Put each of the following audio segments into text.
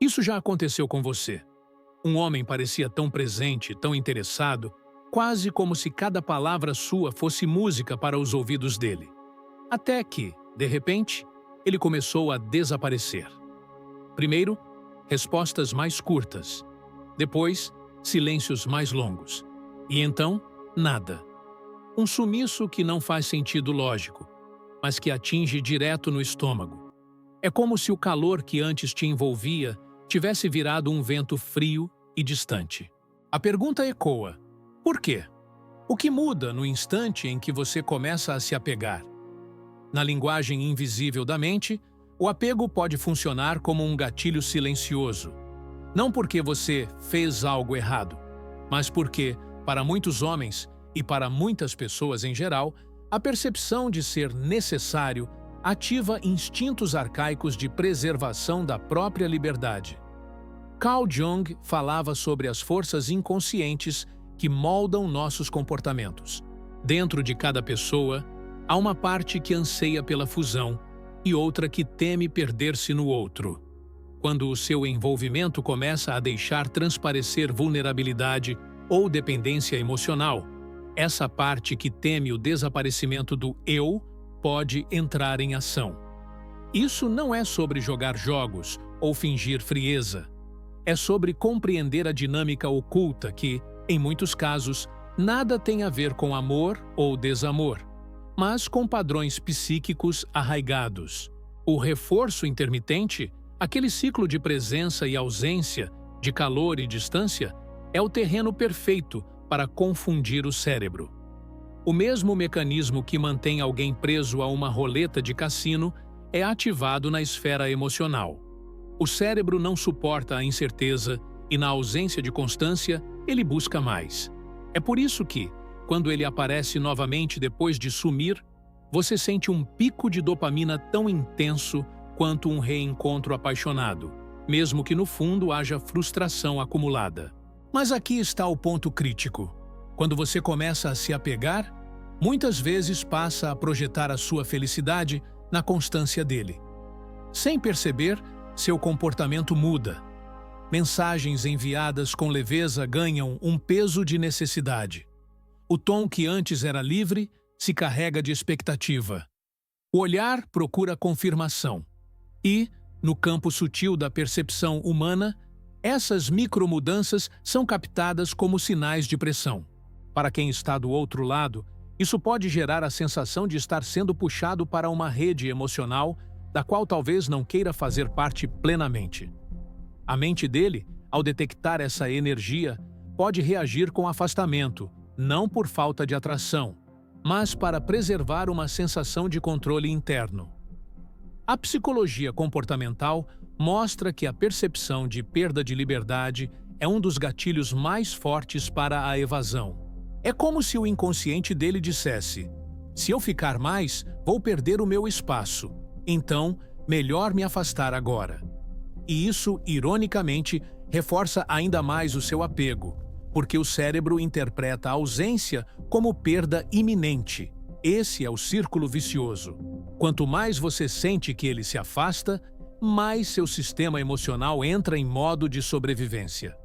Isso já aconteceu com você. Um homem parecia tão presente, tão interessado, quase como se cada palavra sua fosse música para os ouvidos dele. Até que, de repente, ele começou a desaparecer. Primeiro, respostas mais curtas. Depois, silêncios mais longos. E então, nada. Um sumiço que não faz sentido lógico, mas que atinge direto no estômago. É como se o calor que antes te envolvia tivesse virado um vento frio e distante. A pergunta ecoa: por quê? O que muda no instante em que você começa a se apegar? Na linguagem invisível da mente, o apego pode funcionar como um gatilho silencioso. Não porque você fez algo errado, mas porque, para muitos homens e para muitas pessoas em geral, a percepção de ser necessário ativa instintos arcaicos de preservação da própria liberdade. Carl Jung falava sobre as forças inconscientes que moldam nossos comportamentos. Dentro de cada pessoa, há uma parte que anseia pela fusão e outra que teme perder-se no outro. Quando o seu envolvimento começa a deixar transparecer vulnerabilidade ou dependência emocional, essa parte que teme o desaparecimento do eu pode entrar em ação. Isso não é sobre jogar jogos ou fingir frieza. É sobre compreender a dinâmica oculta que, em muitos casos, nada tem a ver com amor ou desamor, mas com padrões psíquicos arraigados. O reforço intermitente, aquele ciclo de presença e ausência, de calor e distância, é o terreno perfeito para confundir o cérebro. O mesmo mecanismo que mantém alguém preso a uma roleta de cassino é ativado na esfera emocional. O cérebro não suporta a incerteza e, na ausência de constância, ele busca mais. É por isso que, quando ele aparece novamente depois de sumir, você sente um pico de dopamina tão intenso quanto um reencontro apaixonado, mesmo que no fundo haja frustração acumulada. Mas aqui está o ponto crítico. Quando você começa a se apegar, muitas vezes passa a projetar a sua felicidade na constância dele. Sem perceber, seu comportamento muda. Mensagens enviadas com leveza ganham um peso de necessidade. O tom que antes era livre se carrega de expectativa. O olhar procura confirmação. E, no campo sutil da percepção humana, essas micromudanças são captadas como sinais de pressão. Para quem está do outro lado, isso pode gerar a sensação de estar sendo puxado para uma rede emocional da qual talvez não queira fazer parte plenamente. A mente dele, ao detectar essa energia, pode reagir com afastamento, não por falta de atração, mas para preservar uma sensação de controle interno. A psicologia comportamental mostra que a percepção de perda de liberdade é um dos gatilhos mais fortes para a evasão. É como se o inconsciente dele dissesse: se eu ficar mais, vou perder o meu espaço. Então, melhor me afastar agora. E isso, ironicamente, reforça ainda mais o seu apego, porque o cérebro interpreta a ausência como perda iminente. Esse é o círculo vicioso. Quanto mais você sente que ele se afasta, mais seu sistema emocional entra em modo de sobrevivência.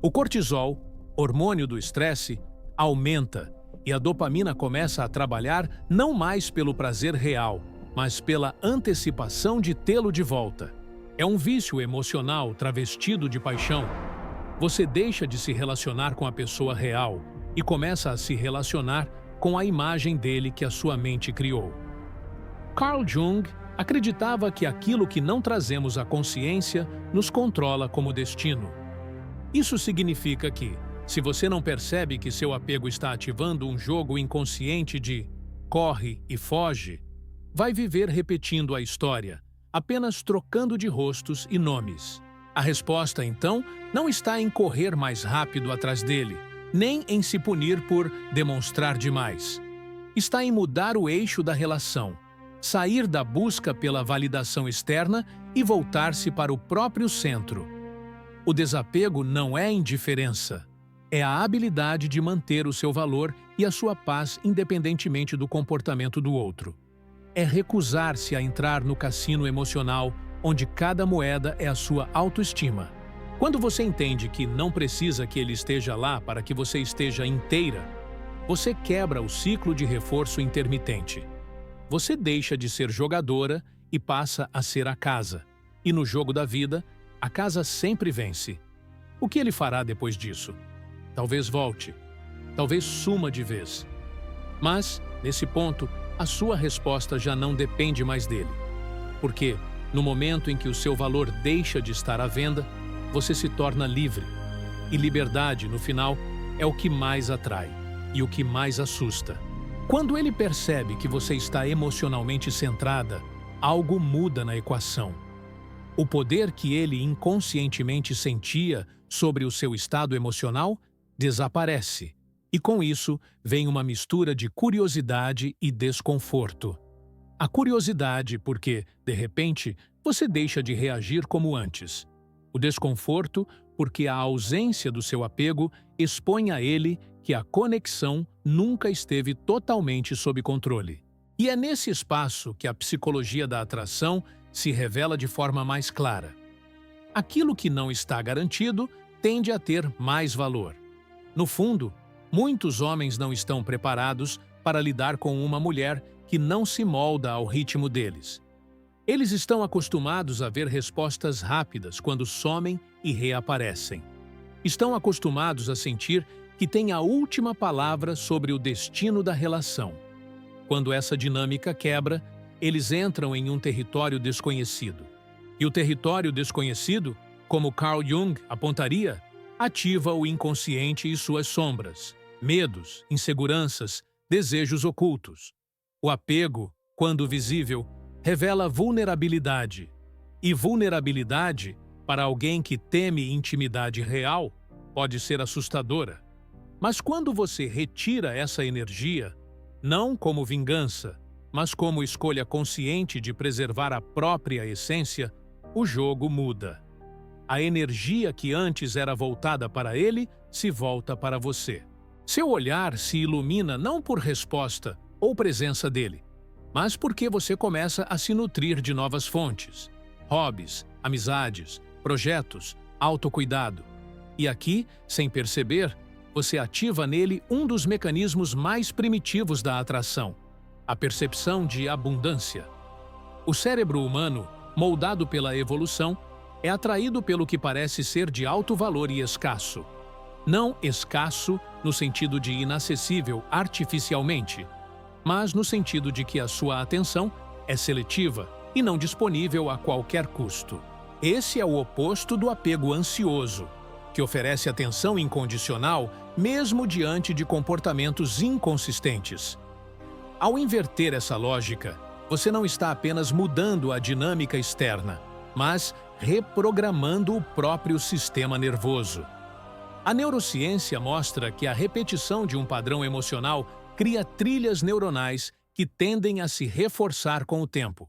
O cortisol, hormônio do estresse, aumenta e a dopamina começa a trabalhar não mais pelo prazer real, mas pela antecipação de tê-lo de volta. É um vício emocional travestido de paixão. Você deixa de se relacionar com a pessoa real e começa a se relacionar com a imagem dele que a sua mente criou. Carl Jung acreditava que aquilo que não trazemos à consciência nos controla como destino. Isso significa que, se você não percebe que seu apego está ativando um jogo inconsciente de corre e foge, vai viver repetindo a história, apenas trocando de rostos e nomes. A resposta, então, não está em correr mais rápido atrás dele, nem em se punir por demonstrar demais. Está em mudar o eixo da relação, sair da busca pela validação externa e voltar-se para o próprio centro. O desapego não é indiferença. É a habilidade de manter o seu valor e a sua paz independentemente do comportamento do outro. É recusar-se a entrar no cassino emocional onde cada moeda é a sua autoestima. Quando você entende que não precisa que ele esteja lá para que você esteja inteira, você quebra o ciclo de reforço intermitente. Você deixa de ser jogadora e passa a ser a casa. E no jogo da vida, a casa sempre vence. O que ele fará depois disso? Talvez volte. Talvez suma de vez. Mas, nesse ponto, a sua resposta já não depende mais dele. Porque, no momento em que o seu valor deixa de estar à venda, você se torna livre. E liberdade, no final, é o que mais atrai e o que mais assusta. Quando ele percebe que você está emocionalmente centrada, algo muda na equação. O poder que ele inconscientemente sentia sobre o seu estado emocional desaparece. E com isso, vem uma mistura de curiosidade e desconforto. A curiosidade porque, de repente, você deixa de reagir como antes. O desconforto porque a ausência do seu apego expõe a ele que a conexão nunca esteve totalmente sob controle. E é nesse espaço que a psicologia da atração se revela de forma mais clara. Aquilo que não está garantido tende a ter mais valor. No fundo, muitos homens não estão preparados para lidar com uma mulher que não se molda ao ritmo deles. Eles estão acostumados a ver respostas rápidas quando somem e reaparecem. Estão acostumados a sentir que têm a última palavra sobre o destino da relação. Quando essa dinâmica quebra, eles entram em um território desconhecido. E o território desconhecido, como Carl Jung apontaria, ativa o inconsciente e suas sombras, medos, inseguranças, desejos ocultos. O apego, quando visível, revela vulnerabilidade. E vulnerabilidade, para alguém que teme intimidade real, pode ser assustadora. Mas quando você retira essa energia, não como vingança, mas como escolha consciente de preservar a própria essência, o jogo muda. A energia que antes era voltada para ele se volta para você. Seu olhar se ilumina não por resposta ou presença dele, mas porque você começa a se nutrir de novas fontes, hobbies, amizades, projetos, autocuidado. E aqui, sem perceber, você ativa nele um dos mecanismos mais primitivos da atração, a percepção de abundância. O cérebro humano, moldado pela evolução, é atraído pelo que parece ser de alto valor e escasso. Não escasso no sentido de inacessível artificialmente, mas no sentido de que a sua atenção é seletiva e não disponível a qualquer custo. Esse é o oposto do apego ansioso, que oferece atenção incondicional mesmo diante de comportamentos inconsistentes. Ao inverter essa lógica, você não está apenas mudando a dinâmica externa, mas reprogramando o próprio sistema nervoso. A neurociência mostra que a repetição de um padrão emocional cria trilhas neuronais que tendem a se reforçar com o tempo.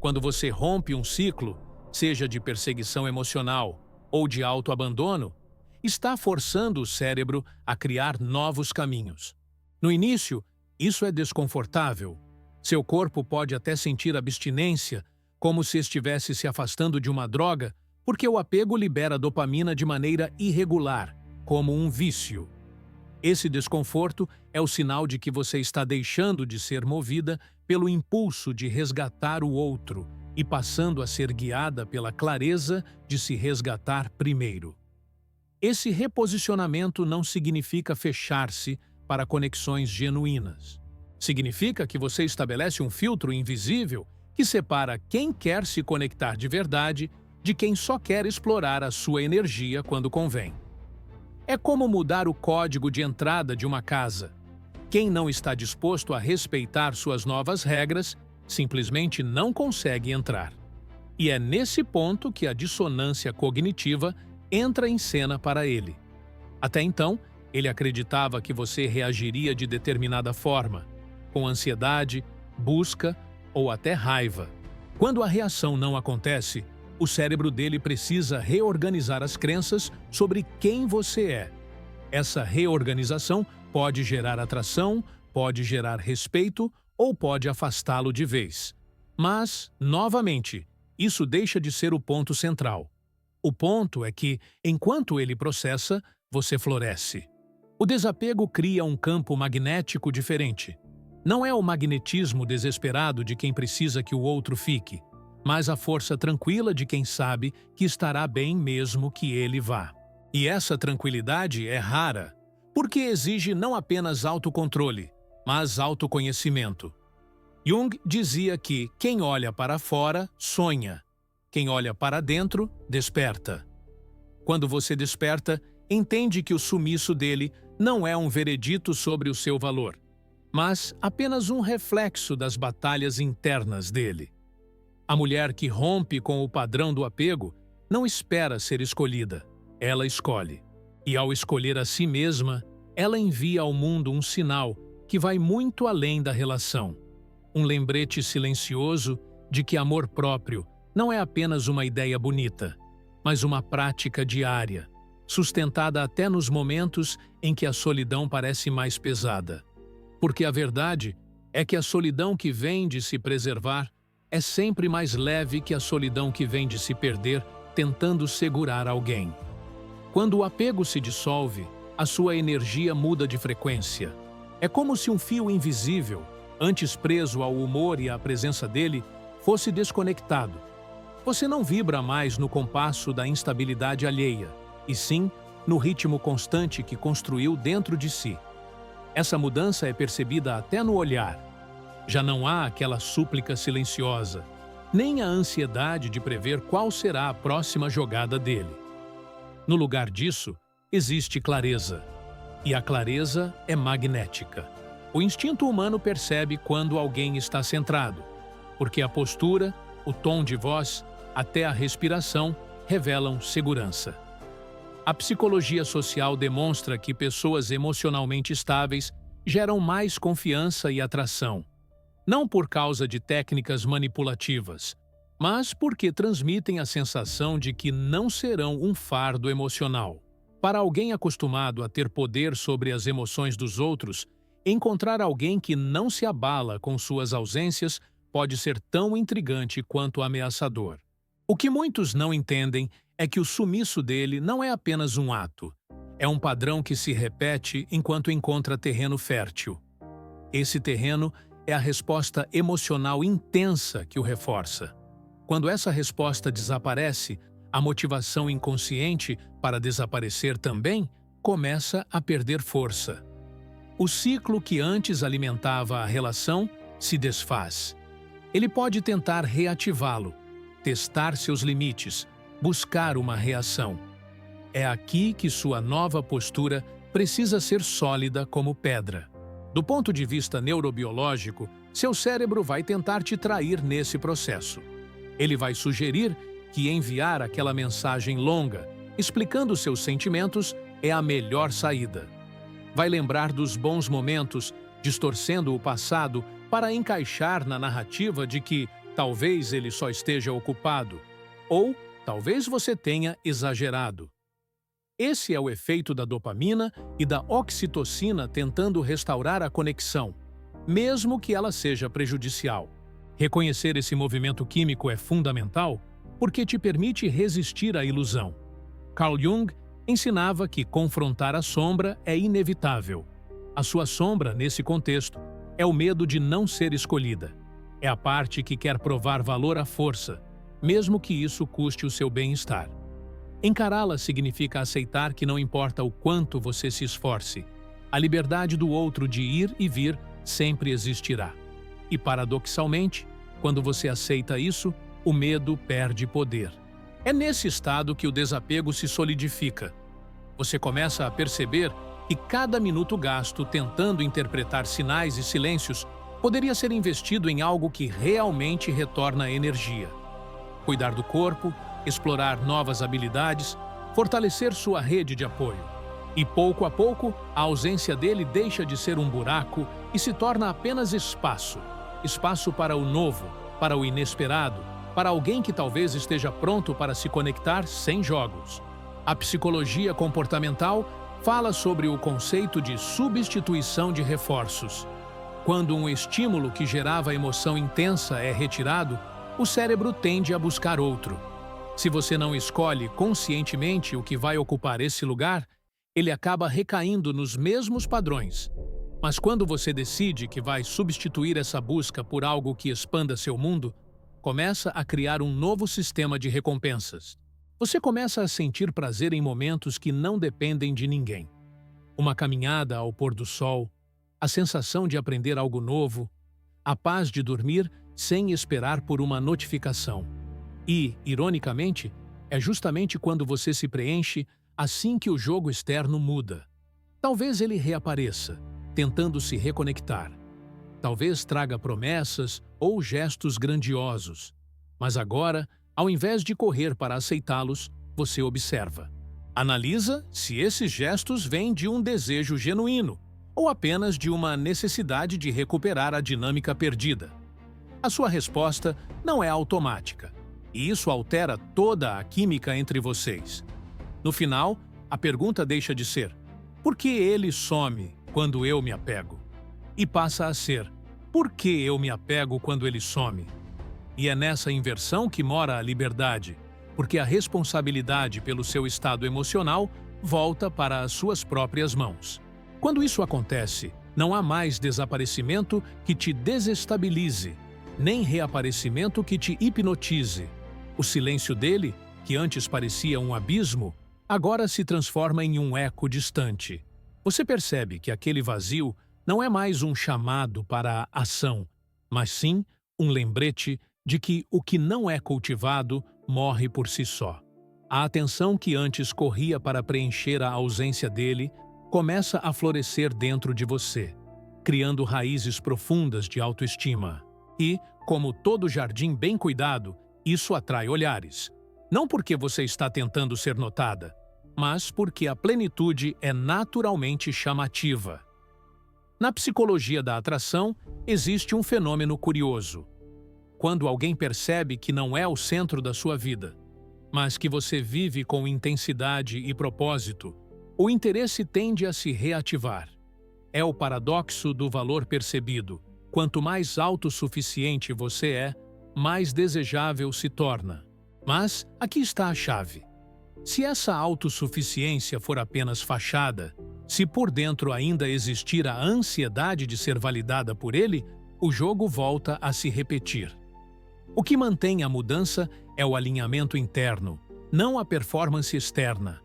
Quando você rompe um ciclo, seja de perseguição emocional ou de autoabandono, está forçando o cérebro a criar novos caminhos. No início, isso é desconfortável. Seu corpo pode até sentir abstinência, como se estivesse se afastando de uma droga, porque o apego libera dopamina de maneira irregular, como um vício. Esse desconforto é o sinal de que você está deixando de ser movida pelo impulso de resgatar o outro e passando a ser guiada pela clareza de se resgatar primeiro. Esse reposicionamento não significa fechar-se para conexões genuínas. Significa que você estabelece um filtro invisível que separa quem quer se conectar de verdade de quem só quer explorar a sua energia quando convém. É como mudar o código de entrada de uma casa. Quem não está disposto a respeitar suas novas regras simplesmente não consegue entrar. E é nesse ponto que a dissonância cognitiva entra em cena para ele. Até então, ele acreditava que você reagiria de determinada forma, com ansiedade, busca ou até raiva. Quando a reação não acontece, o cérebro dele precisa reorganizar as crenças sobre quem você é. Essa reorganização pode gerar atração, pode gerar respeito ou pode afastá-lo de vez. Mas, novamente, isso deixa de ser o ponto central. O ponto é que, enquanto ele processa, você floresce. O desapego cria um campo magnético diferente. Não é o magnetismo desesperado de quem precisa que o outro fique, mas a força tranquila de quem sabe que estará bem mesmo que ele vá. E essa tranquilidade é rara, porque exige não apenas autocontrole, mas autoconhecimento. Jung dizia que quem olha para fora sonha, quem olha para dentro desperta. Quando você desperta, entende que o sumiço dele não é um veredito sobre o seu valor, mas apenas um reflexo das batalhas internas dele. A mulher que rompe com o padrão do apego não espera ser escolhida, ela escolhe. E ao escolher a si mesma, ela envia ao mundo um sinal que vai muito além da relação. Um lembrete silencioso de que amor próprio não é apenas uma ideia bonita, mas uma prática diária, sustentada até nos momentos em que a solidão parece mais pesada. Porque a verdade é que a solidão que vem de se preservar é sempre mais leve que a solidão que vem de se perder tentando segurar alguém. Quando o apego se dissolve, a sua energia muda de frequência. É como se um fio invisível, antes preso ao humor e à presença dele, fosse desconectado. Você não vibra mais no compasso da instabilidade alheia, e sim no ritmo constante que construiu dentro de si. Essa mudança é percebida até no olhar. Já não há aquela súplica silenciosa, nem a ansiedade de prever qual será a próxima jogada dele. No lugar disso, existe clareza. E a clareza é magnética. O instinto humano percebe quando alguém está centrado, porque a postura, o tom de voz, até a respiração revelam segurança. A psicologia social demonstra que pessoas emocionalmente estáveis geram mais confiança e atração, não por causa de técnicas manipulativas, mas porque transmitem a sensação de que não serão um fardo emocional. Para alguém acostumado a ter poder sobre as emoções dos outros, encontrar alguém que não se abala com suas ausências pode ser tão intrigante quanto ameaçador. O que muitos não entendem é que o sumiço dele não é apenas um ato. É um padrão que se repete enquanto encontra terreno fértil. Esse terreno é a resposta emocional intensa que o reforça. Quando essa resposta desaparece, a motivação inconsciente para desaparecer também começa a perder força. O ciclo que antes alimentava a relação se desfaz. Ele pode tentar reativá-lo, testar seus limites, buscar uma reação. É aqui que sua nova postura precisa ser sólida como pedra. Do ponto de vista neurobiológico, seu cérebro vai tentar te trair nesse processo. Ele vai sugerir que enviar aquela mensagem longa, explicando seus sentimentos, é a melhor saída. Vai lembrar dos bons momentos, distorcendo o passado para encaixar na narrativa de que talvez ele só esteja ocupado, ou talvez você tenha exagerado. Esse é o efeito da dopamina e da oxitocina tentando restaurar a conexão, mesmo que ela seja prejudicial. Reconhecer esse movimento químico é fundamental porque te permite resistir à ilusão. Carl Jung ensinava que confrontar a sombra é inevitável. A sua sombra, nesse contexto, é o medo de não ser escolhida. É a parte que quer provar valor à força, mesmo que isso custe o seu bem-estar. Encará-la significa aceitar que não importa o quanto você se esforce, a liberdade do outro de ir e vir sempre existirá. E, paradoxalmente, quando você aceita isso, o medo perde poder. É nesse estado que o desapego se solidifica. Você começa a perceber que cada minuto gasto tentando interpretar sinais e silêncios poderia ser investido em algo que realmente retorna energia. Cuidar do corpo, explorar novas habilidades, fortalecer sua rede de apoio. E pouco a pouco, a ausência dele deixa de ser um buraco e se torna apenas espaço. Espaço para o novo, para o inesperado, para alguém que talvez esteja pronto para se conectar sem jogos. A psicologia comportamental fala sobre o conceito de substituição de reforços. Quando um estímulo que gerava emoção intensa é retirado, o cérebro tende a buscar outro. Se você não escolhe conscientemente o que vai ocupar esse lugar, ele acaba recaindo nos mesmos padrões. Mas quando você decide que vai substituir essa busca por algo que expanda seu mundo, começa a criar um novo sistema de recompensas. Você começa a sentir prazer em momentos que não dependem de ninguém. Uma caminhada ao pôr do sol, a sensação de aprender algo novo, a paz de dormir sem esperar por uma notificação. E, ironicamente, é justamente quando você se preenche assim que o jogo externo muda. Talvez ele reapareça, tentando se reconectar. Talvez traga promessas ou gestos grandiosos. Mas agora, ao invés de correr para aceitá-los, você observa. Analisa se esses gestos vêm de um desejo genuíno ou apenas de uma necessidade de recuperar a dinâmica perdida. A sua resposta não é automática, e isso altera toda a química entre vocês. No final, a pergunta deixa de ser: por que ele some quando eu me apego? E passa a ser: por que eu me apego quando ele some? E é nessa inversão que mora a liberdade, porque a responsabilidade pelo seu estado emocional volta para as suas próprias mãos. Quando isso acontece, não há mais desaparecimento que te desestabilize, nem reaparecimento que te hipnotize. O silêncio dele, que antes parecia um abismo, agora se transforma em um eco distante. Você percebe que aquele vazio não é mais um chamado para a ação, mas sim um lembrete de que o que não é cultivado morre por si só. A atenção que antes corria para preencher a ausência dele começa a florescer dentro de você, criando raízes profundas de autoestima. E, como todo jardim bem cuidado, isso atrai olhares. Não porque você está tentando ser notada, mas porque a plenitude é naturalmente chamativa. Na psicologia da atração, existe um fenômeno curioso. Quando alguém percebe que não é o centro da sua vida, mas que você vive com intensidade e propósito, o interesse tende a se reativar. É o paradoxo do valor percebido. Quanto mais autossuficiente você é, mais desejável se torna. Mas aqui está a chave. Se essa autossuficiência for apenas fachada, se por dentro ainda existir a ansiedade de ser validada por ele, o jogo volta a se repetir. O que mantém a mudança é o alinhamento interno, não a performance externa.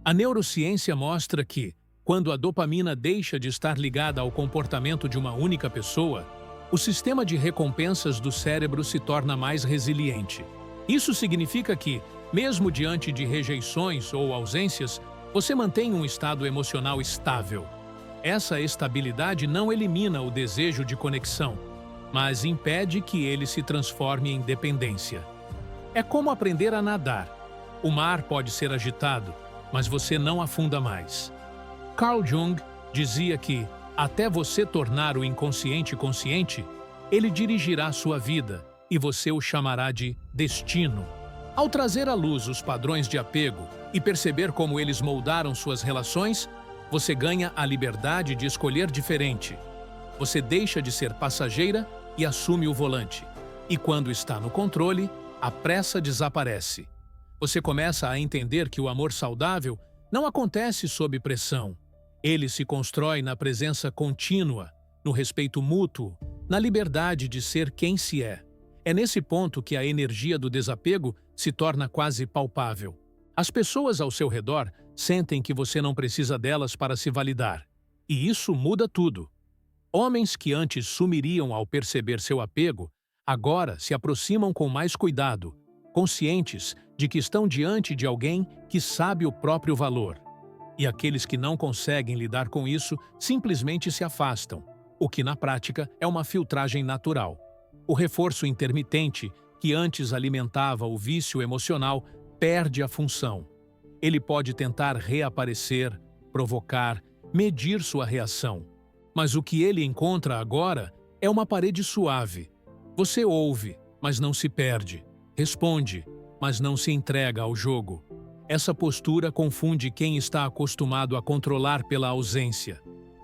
A neurociência mostra que, quando a dopamina deixa de estar ligada ao comportamento de uma única pessoa, o sistema de recompensas do cérebro se torna mais resiliente. Isso significa que, mesmo diante de rejeições ou ausências, você mantém um estado emocional estável. Essa estabilidade não elimina o desejo de conexão, mas impede que ele se transforme em dependência. É como aprender a nadar. O mar pode ser agitado, mas você não afunda mais. Carl Jung dizia que, até você tornar o inconsciente consciente, ele dirigirá sua vida e você o chamará de destino. Ao trazer à luz os padrões de apego e perceber como eles moldaram suas relações, você ganha a liberdade de escolher diferente. Você deixa de ser passageira e assume o volante. E quando está no controle, a pressa desaparece. Você começa a entender que o amor saudável não acontece sob pressão. Ele se constrói na presença contínua, no respeito mútuo, na liberdade de ser quem se é. É nesse ponto que a energia do desapego se torna quase palpável. As pessoas ao seu redor sentem que você não precisa delas para se validar. E isso muda tudo. Homens que antes sumiriam ao perceber seu apego, agora se aproximam com mais cuidado, conscientes de que estão diante de alguém que sabe o próprio valor. E aqueles que não conseguem lidar com isso simplesmente se afastam, o que na prática é uma filtragem natural. O reforço intermitente, que antes alimentava o vício emocional, perde a função. Ele pode tentar reaparecer, provocar, medir sua reação. Mas o que ele encontra agora é uma parede suave. Você ouve, mas não se perde. Responde, mas não se entrega ao jogo. Essa postura confunde quem está acostumado a controlar pela ausência.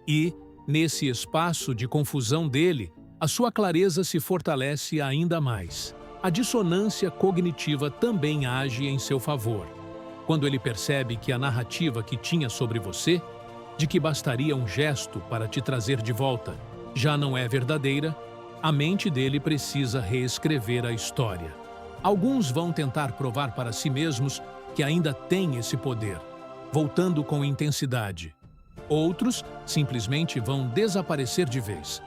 E, nesse espaço de confusão dele, a sua clareza se fortalece ainda mais. A dissonância cognitiva também age em seu favor. Quando ele percebe que a narrativa que tinha sobre você, de que bastaria um gesto para te trazer de volta, já não é verdadeira, a mente dele precisa reescrever a história. Alguns vão tentar provar para si mesmos que ainda têm esse poder, voltando com intensidade. Outros simplesmente vão desaparecer de vez.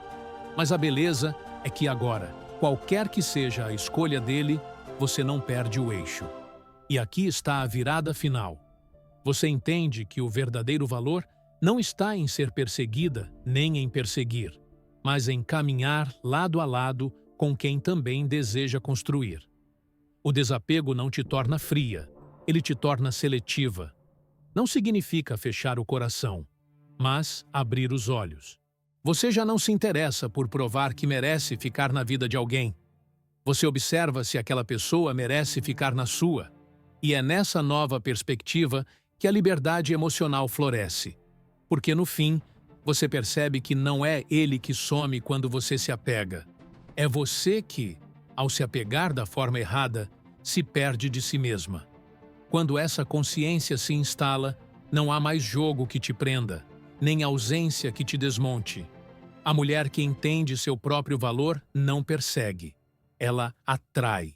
Mas a beleza é que agora, qualquer que seja a escolha dele, você não perde o eixo. E aqui está a virada final. Você entende que o verdadeiro valor não está em ser perseguida nem em perseguir, mas em caminhar lado a lado com quem também deseja construir. O desapego não te torna fria, ele te torna seletiva. Não significa fechar o coração, mas abrir os olhos. Você já não se interessa por provar que merece ficar na vida de alguém. Você observa se aquela pessoa merece ficar na sua. E é nessa nova perspectiva que a liberdade emocional floresce. Porque no fim, você percebe que não é ele que some quando você se apega. É você que, ao se apegar da forma errada, se perde de si mesma. Quando essa consciência se instala, não há mais jogo que te prenda, nem ausência que te desmonte. A mulher que entende seu próprio valor não persegue, ela atrai.